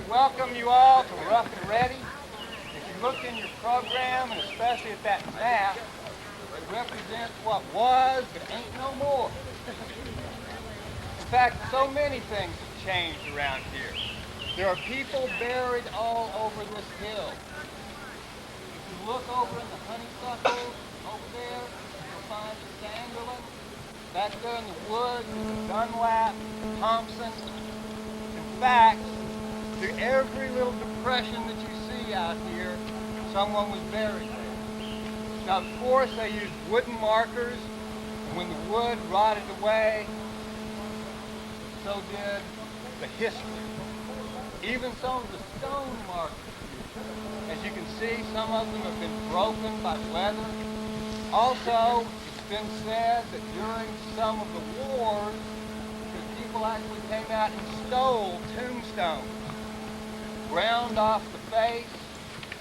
welcome you all to Rough and Ready. If you look in your program, and especially at that map, it represents what was, but ain't no more. In fact, so many things have changed around here. There are people buried all over this hill. If you look over in the honeysuckles, over there, you'll find the Sangerlin. Back there in the woods, Dunlap, Thompson. In fact, through every little depression that you see out here, someone was buried there. Now, of course, they used wooden markers, and when the wood rotted away, so did the history. Even some of the stone markers. As you can see, some of them have been broken by weather. Also, it's been said that during some of the wars, the people actually came out and stole tombstones, ground off the face,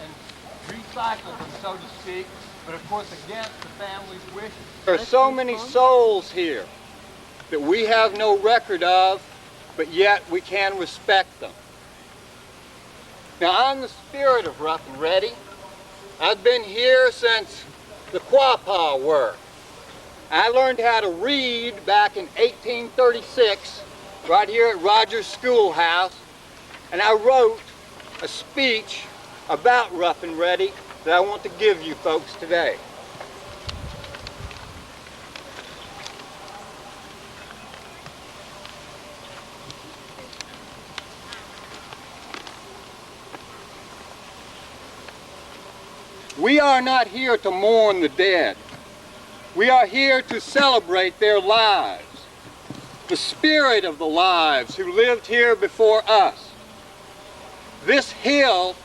and recycled them, so to speak, but of course against the family's wishes. There are so many souls here that we have no record of, but yet we can respect them. Now, I'm the spirit of Rough and Ready. I've been here since the Quapaw were. I learned how to read back in 1836, right here at Rogers Schoolhouse, and I wrote a speech about Rough and Ready that I want to give you folks today. We are not here to mourn the dead. We are here to celebrate their lives, the spirit of the lives who lived here before us. This hill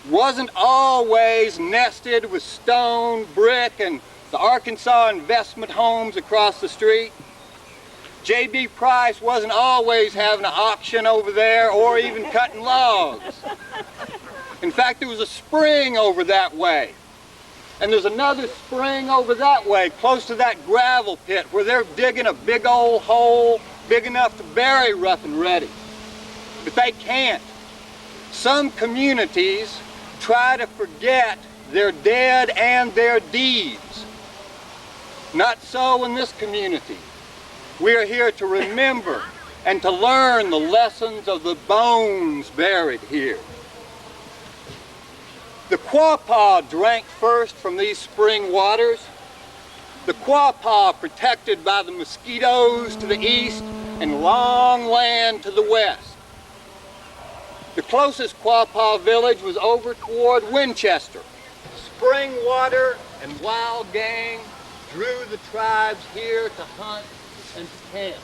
wasn't always nested with stone, brick, and the Arkansas investment homes across the street. J.B. Price wasn't always having an auction over there or even cutting logs. In fact, there was a spring over that way. And there's another spring over that way, close to that gravel pit, where they're digging a big old hole big enough to bury Rough and Ready. But they can't. Some communities try to forget their dead and their deeds. Not so in this community. We are here to remember and to learn the lessons of the bones buried here. The Quapaw drank first from these spring waters. The Quapaw protected by the mosquitoes to the east and long land to the west. The closest Quapaw village was over toward Winchester. Spring water and wild game drew the tribes here to hunt and to camp.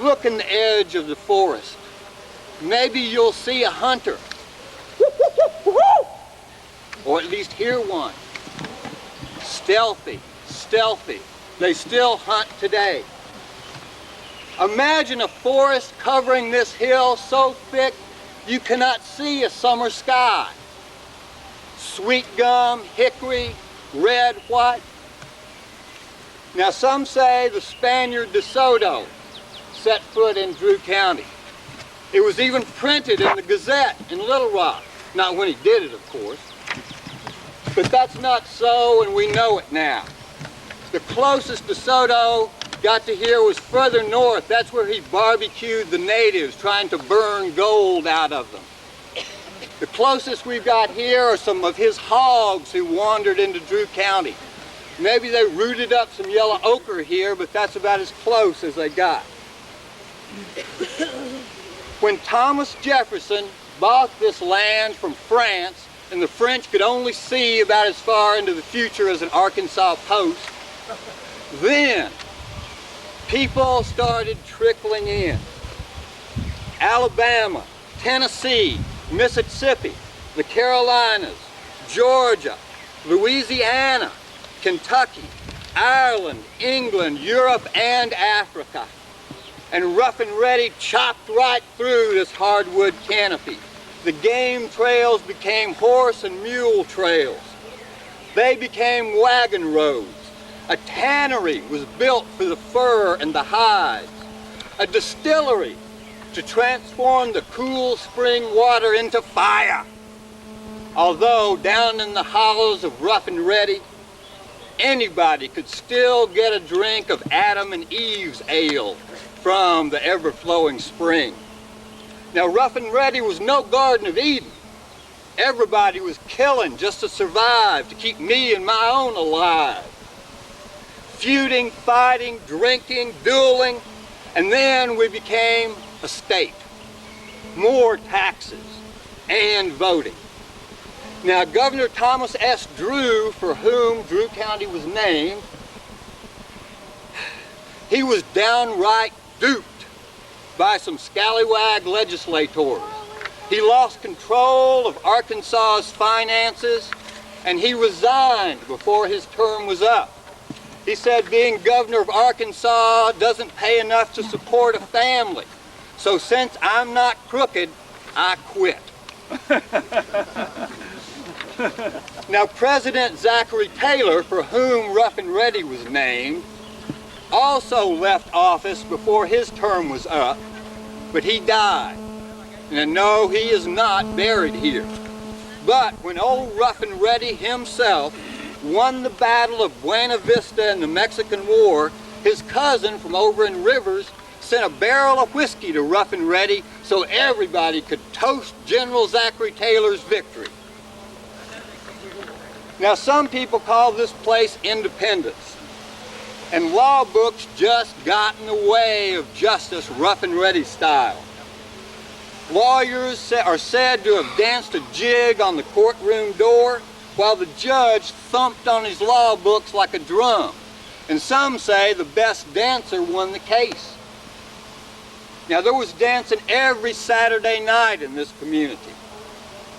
Look in the edge of the forest. Maybe you'll see a hunter. Or at least hear one. Stealthy, stealthy. They still hunt today. Imagine a forest covering this hill so thick you cannot see a summer sky. Sweet gum, hickory, red, what? Now some say the Spaniard De Soto set foot in Drew County. It was even printed in the Gazette in Little Rock. Not when he did it, of course. But that's not so, and we know it now. The closest De Soto got to here was further north. That's where he barbecued the natives, trying to burn gold out of them. The closest we've got here are some of his hogs who wandered into Drew County. Maybe they rooted up some yellow ochre here, but that's about as close as they got. When Thomas Jefferson bought this land from France, and the French could only see about as far into the future as an Arkansas post, then people started trickling in. Alabama, Tennessee, Mississippi, the Carolinas, Georgia, Louisiana, Kentucky, Ireland, England, Europe, and Africa. And Rough and Ready chopped right through this hardwood canopy. The game trails became horse and mule trails. They became wagon roads. A tannery was built for the fur and the hides. A distillery to transform the cool spring water into fire. Although down in the hollows of Rough and Ready, anybody could still get a drink of Adam and Eve's ale from the ever-flowing spring. Now, Rough and Ready was no Garden of Eden. Everybody was killing just to survive, to keep me and my own alive. Feuding, fighting, drinking, dueling, and then we became a state. More taxes and voting. Now, Governor Thomas S. Drew, for whom Drew County was named, he was downright duped by some scallywag legislators. He lost control of Arkansas's finances, and he resigned before his term was up. He said being governor of Arkansas doesn't pay enough to support a family. So since I'm not crooked, I quit. Now, President Zachary Taylor, for whom Rough and Ready was named, also left office before his term was up, but he died. And no, he is not buried here. But when old Rough and Ready himself won the Battle of Buena Vista in the Mexican War, his cousin from over in Rivers sent a barrel of whiskey to Rough and Ready so everybody could toast General Zachary Taylor's victory. Now, some people call this place Independence, and law books just got in the way of justice Rough and Ready style. Lawyers are said to have danced a jig on the courtroom door while the judge thumped on his law books like a drum. And some say the best dancer won the case. Now, there was dancing every Saturday night in this community,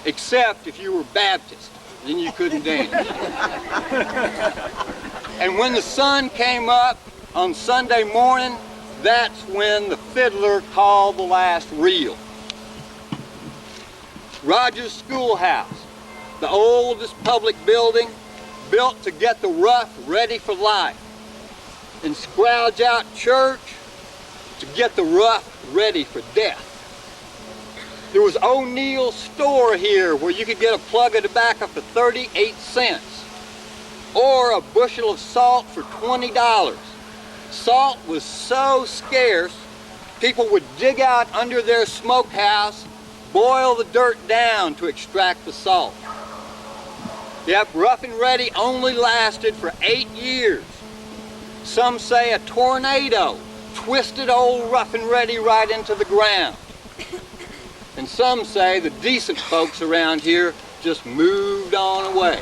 except if you were Baptist, then you couldn't dance. And when the sun came up on Sunday morning, that's when the fiddler called the last reel. Rogers Schoolhouse, the oldest public building built to get the rough ready for life. And Scrouge Out Church to get the rough ready for death. There was O'Neill's store here where you could get a plug of tobacco for 38 cents or a bushel of salt for $20. Salt was so scarce, people would dig out under their smokehouse, boil the dirt down to extract the salt. Yep, Rough and Ready only lasted for 8 years. Some say a tornado twisted old Rough and Ready right into the ground. And some say the decent folks around here just moved on away.